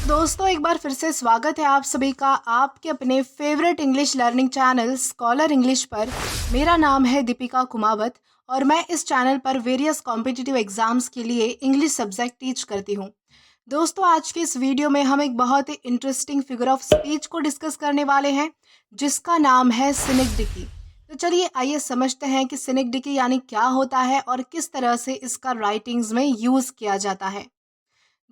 दोस्तों एक बार फिर से स्वागत है आप सभी का आपके अपने favourite English learning channel scholar English पर। मेरा नाम है दीपिका कुमावत और मैं इस चैनल पर वेरियस कॉम्पिटिटिव एग्जाम्स के लिए इंग्लिश सब्जेक्ट टीच करती हूँ। दोस्तों आज के इस वीडियो में हम एक बहुत ही इंटरेस्टिंग फिगर ऑफ स्पीच को डिस्कस करने वाले हैं जिसका नाम है सिनेक्डिकी। तो चलिए आइए समझते हैं कि सिनेक्डिकी यानी क्या होता है और किस तरह से इसका राइटिंग्स में यूज़ किया जाता है।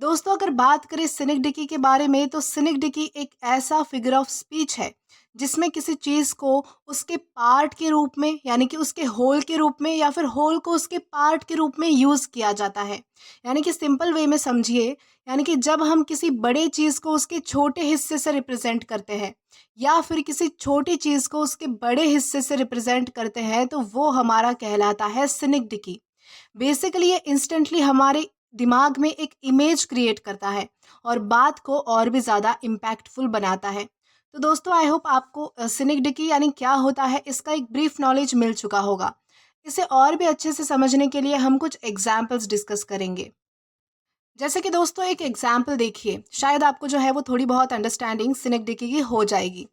दोस्तों अगर बात करें सिनेक्डिकी के बारे में तो सिनेक्डिकी एक ऐसा फिगर ऑफ स्पीच है जिसमें किसी चीज़ को उसके पार्ट के रूप में यानी कि उसके होल के रूप में या फिर होल को उसके पार्ट के रूप में यूज़ किया जाता है। यानी कि सिंपल वे में समझिए, यानी कि जब हम किसी बड़े चीज़ को उसके छोटे हिस्से से रिप्रेजेंट करते हैं या फिर किसी छोटी चीज़ को उसके बड़े हिस्से से रिप्रेजेंट करते हैं तो वो हमारा कहलाता है सिनेक्डिकी। बेसिकली ये इंस्टेंटली हमारे दिमाग में एक इमेज क्रिएट करता है और बात को और भी ज़्यादा इम्पैक्टफुल बनाता है। तो दोस्तों आई होप आपको सिनेक्डिकी यानी क्या होता है इसका एक ब्रीफ नॉलेज मिल चुका होगा। इसे और भी अच्छे से समझने के लिए हम कुछ एग्जाम्पल्स डिस्कस करेंगे। जैसे कि दोस्तों एक एग्जाम्पल देखिए, शायद आपको जो है वो थोड़ी बहुत अंडरस्टैंडिंग सिनेक्डिकी की हो जाएगी।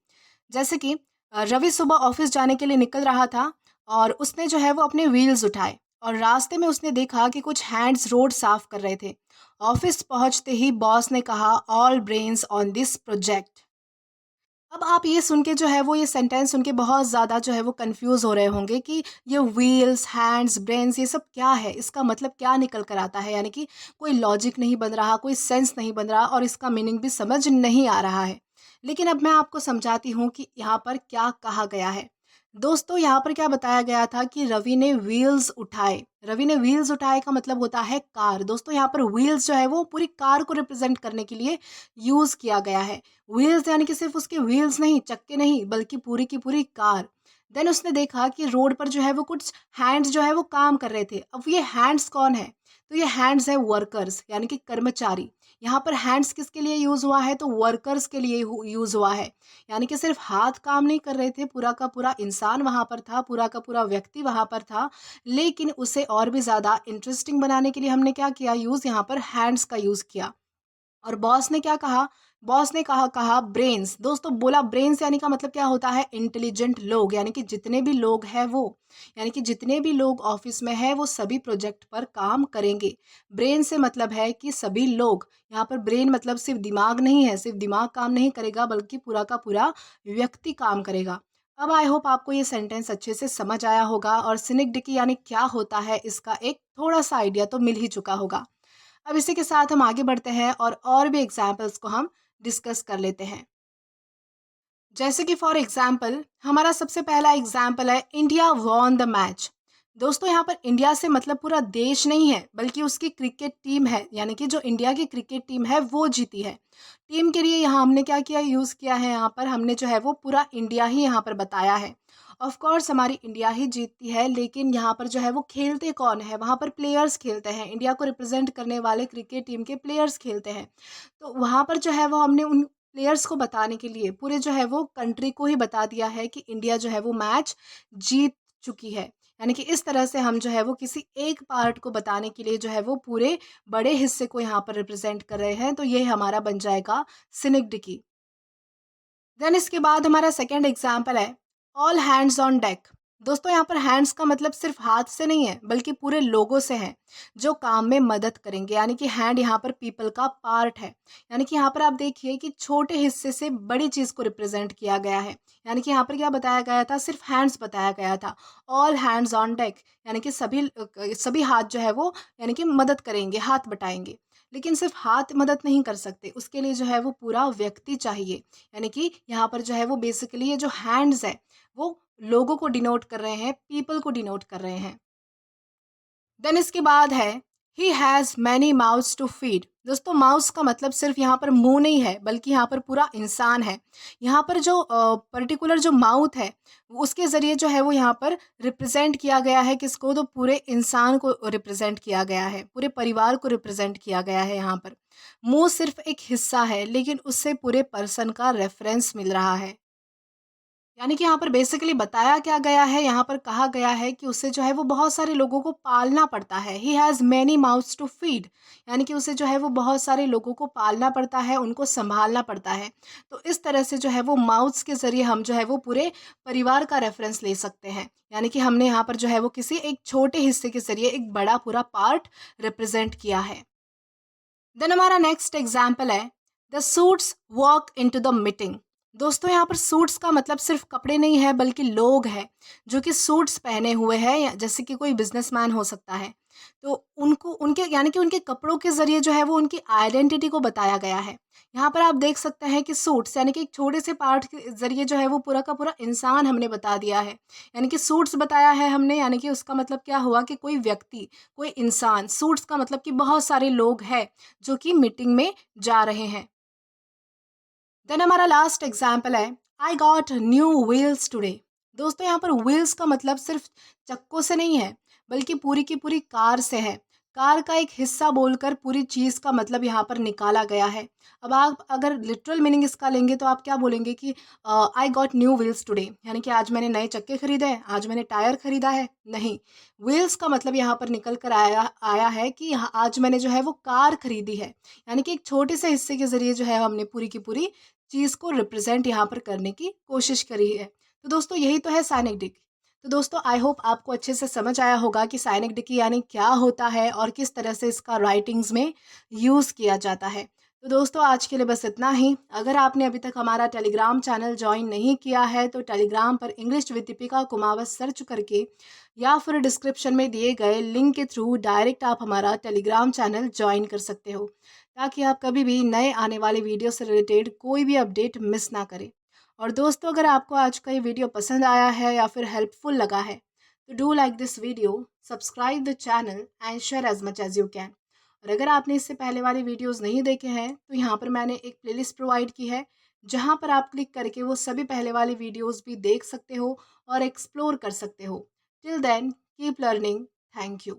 जैसे कि रवि सुबह ऑफिस जाने के लिए निकल रहा था और उसने जो है वो अपने व्हील्स उठाए और रास्ते में उसने देखा कि कुछ हैंड्स रोड साफ कर रहे थे। ऑफिस पहुंचते ही बॉस ने कहा, all brains on this project. अब आप ये सुन के जो है वो ये सेंटेंस सुन के बहुत ज़्यादा जो है वो कंफ्यूज हो रहे होंगे कि ये व्हील्स हैंड्स ब्रेन्स ये सब क्या है, इसका मतलब क्या निकल कर आता है। यानी कि कोई लॉजिक नहीं बन रहा, कोई सेंस नहीं बन रहा और इसका मीनिंग भी समझ नहीं आ रहा है। लेकिन अब मैं आपको समझाती हूँ कि यहाँ पर क्या कहा गया है। दोस्तों यहाँ पर क्या बताया गया था कि रवि ने व्हील्स उठाए। रवि ने व्हील्स उठाए का मतलब होता है कार। दोस्तों यहाँ पर व्हील्स जो है वो पूरी कार को रिप्रेजेंट करने के लिए यूज़ किया गया है। व्हील्स यानी कि सिर्फ उसके व्हील्स नहीं, चक्के नहीं, बल्कि पूरी की पूरी कार। देन उसने देखा कि रोड पर जो है वो कुछ हैंड्स जो है वो काम कर रहे थे। अब ये हैंड्स कौन है? तो ये हैंड्स है वर्कर्स यानी कि कर्मचारी। यहाँ पर हैंड्स किसके लिए यूज हुआ है? तो वर्कर्स के लिए यूज हुआ है। यानी कि सिर्फ हाथ काम नहीं कर रहे थे, पूरा का पूरा इंसान वहां पर था, पूरा का पूरा व्यक्ति वहां पर था। लेकिन उसे और भी ज्यादा इंटरेस्टिंग बनाने के लिए हमने क्या किया? यूज यहाँ पर हैंड्स का यूज किया। और बॉस ने क्या कहा? बॉस ने कहा कहा ब्रेन्स। दोस्तों बोला ब्रेन्स यानी का मतलब क्या होता है? इंटेलिजेंट लोग, यानी कि जितने भी लोग हैं वो, यानी कि जितने भी लोग ऑफिस में हैं वो सभी प्रोजेक्ट पर काम करेंगे। ब्रेन से मतलब है कि सभी लोग। यहाँ पर ब्रेन मतलब सिर्फ दिमाग नहीं है, सिर्फ दिमाग काम नहीं करेगा बल्कि पूरा का पूरा व्यक्ति काम करेगा। अब आई होप आपको ये सेंटेंस अच्छे से समझ आया होगा और सिनेक्डिकी यानी क्या होता है इसका एक थोड़ा सा आइडिया तो मिल ही चुका होगा। अब इसी के साथ हम आगे बढ़ते हैं और भी एग्जाम्पल्स को हम डिस्कस कर लेते हैं। जैसे कि फॉर एग्जाम्पल हमारा सबसे पहला एग्जाम्पल है इंडिया वॉन द मैच। दोस्तों यहाँ पर इंडिया से मतलब पूरा देश नहीं है बल्कि उसकी क्रिकेट टीम है, यानी कि जो इंडिया की क्रिकेट टीम है वो जीती है। टीम के लिए यहाँ हमने क्या किया? यूज़ किया है। यहाँ पर हमने जो है वो पूरा इंडिया ही यहाँ पर बताया है। ऑफ कोर्स हमारी इंडिया ही जीतती है, लेकिन यहाँ पर जो है वो खेलते कौन है? वहाँ पर प्लेयर्स खेलते हैं, इंडिया को रिप्रेजेंट करने वाले क्रिकेट टीम के प्लेयर्स खेलते हैं। तो वहाँ पर जो है वो हमने उन प्लेयर्स को बताने के लिए पूरे जो है वो कंट्री को ही बता दिया है कि इंडिया जो है वो मैच जीत चुकी है। यानी कि इस तरह से हम जो है वो किसी एक पार्ट को बताने के लिए जो है वो पूरे बड़े हिस्से को यहाँ पर रिप्रेजेंट कर रहे हैं। तो ये हमारा बन जाएगा सिनेक्डिकी। देन इसके बाद हमारा सेकेंड एग्जाम्पल है ऑल हैंड्स ऑन डेक। दोस्तों यहाँ पर हैंड्स का मतलब सिर्फ हाथ से नहीं है बल्कि पूरे लोगों से है जो काम में मदद करेंगे। यानी कि हैंड यहाँ पर पीपल का पार्ट है। यानी कि यहाँ पर आप देखिए कि छोटे हिस्से से बड़ी चीज को रिप्रेजेंट किया गया है। यानी कि यहाँ पर क्या बताया गया था? सिर्फ हैंड्स बताया गया था। ऑल हैंड्स ऑन डेक यानी कि सभी हाथ जो है वो यानी कि मदद करेंगे, हाथ बटाएंगे। लेकिन सिर्फ हाथ मदद नहीं कर सकते, उसके लिए जो है वो पूरा व्यक्ति चाहिए। यानी कि यहाँ पर जो है वो बेसिकली ये जो हैंड्स है वो लोगों को डिनोट कर रहे हैं, पीपल को डिनोट कर रहे हैं। देन इसके बाद है he has many mouths to feed. दोस्तों माउस का मतलब सिर्फ यहाँ पर मुंह नहीं है बल्कि यहाँ पर पूरा इंसान है। यहाँ पर जो पर्टिकुलर जो माउथ है उसके ज़रिए जो है वो यहाँ पर रिप्रेजेंट किया गया है किसको? तो पूरे इंसान को रिप्रेजेंट किया गया है, पूरे परिवार को रिप्रेजेंट किया गया है। यहाँ पर मुंह सिर्फ एक हिस्सा है लेकिन उससे पूरे पर्सन का रेफरेंस मिल रहा है। यानी कि यहाँ पर बेसिकली बताया क्या गया है, यहाँ पर कहा गया है कि उसे जो है वो बहुत सारे लोगों को पालना पड़ता है। He has many mouths to feed, यानी कि उसे जो है वो बहुत सारे लोगों को पालना पड़ता है, उनको संभालना पड़ता है। तो इस तरह से जो है वो माउथ्स के ज़रिए हम जो है वो पूरे परिवार का रेफरेंस ले सकते हैं। यानी कि हमने यहाँ पर जो है वो किसी एक छोटे हिस्से के ज़रिए एक बड़ा पूरा पार्ट रिप्रेज़ेंट किया है। देन हमारा नेक्स्ट एग्जाम्पल है the suits walk into the meeting. दोस्तों यहाँ पर सूट्स का मतलब सिर्फ कपड़े नहीं है बल्कि लोग हैं जो कि सूट्स पहने हुए हैं, या जैसे कि कोई बिजनेसमैन हो सकता है। तो उनको उनके यानी कि उनके कपड़ों के जरिए जो है वो उनकी आइडेंटिटी को बताया गया है। यहाँ पर आप देख सकते हैं कि सूट्स यानी कि एक छोटे से पार्ट के जरिए जो है वो पूरा का पूरा इंसान हमने बता दिया है। यानी कि सूट्स बताया है हमने, यानी कि उसका मतलब क्या हुआ कि कोई व्यक्ति, कोई इंसान। सूट्स का मतलब कि बहुत सारे लोग हैं जो कि मीटिंग में जा रहे हैं। देन हमारा लास्ट एग्जाम्पल है I got new wheels today. दोस्तों यहाँ पर व्हील्स का मतलब सिर्फ चक्कों से नहीं है बल्कि पूरी की पूरी कार से है। कार का एक हिस्सा बोलकर पूरी चीज़ का मतलब यहाँ पर निकाला गया है। अब आप अगर लिटरल मीनिंग इसका लेंगे तो आप क्या बोलेंगे कि I got new wheels today, यानी कि आज मैंने नए चक्के खरीदे हैं, आज मैंने टायर खरीदा है। नहीं, व्हील्स का मतलब यहाँ पर निकल कर आया आया है कि आज मैंने जो है वो कार खरीदी है। यानी कि एक छोटे से हिस्से के जरिए जो है हमने पूरी की पूरी चीज़ को रिप्रेजेंट यहाँ पर करने की कोशिश करी है। तो दोस्तों यही तो है साइनिक डिक्की। तो दोस्तों आई होप आपको अच्छे से समझ आया होगा कि साइनिक डिक्की यानी क्या होता है और किस तरह से इसका राइटिंग्स में यूज़ किया जाता है। तो दोस्तों आज के लिए बस इतना ही। अगर आपने अभी तक हमारा टेलीग्राम चैनल ज्वाइन नहीं किया है तो टेलीग्राम पर English with Deepika Kumawat search करके या फिर डिस्क्रिप्शन में दिए गए लिंक के थ्रू डायरेक्ट आप हमारा टेलीग्राम चैनल ज्वाइन कर सकते हो, ताकि आप कभी भी नए आने वाले वीडियो से रिलेटेड कोई भी अपडेट मिस ना करें। और दोस्तों अगर आपको आज का ये वीडियो पसंद आया है या फिर हेल्पफुल लगा है तो do like this video, subscribe the channel and share as much as you can. और अगर आपने इससे पहले वाले वीडियोस नहीं देखे हैं तो यहाँ पर मैंने एक प्लेलिस्ट प्रोवाइड की है जहाँ पर आप क्लिक करके वो सभी पहले वाले वीडियोस भी देख सकते हो और एक्सप्लोर कर सकते हो। Till then keep learning. Thank you.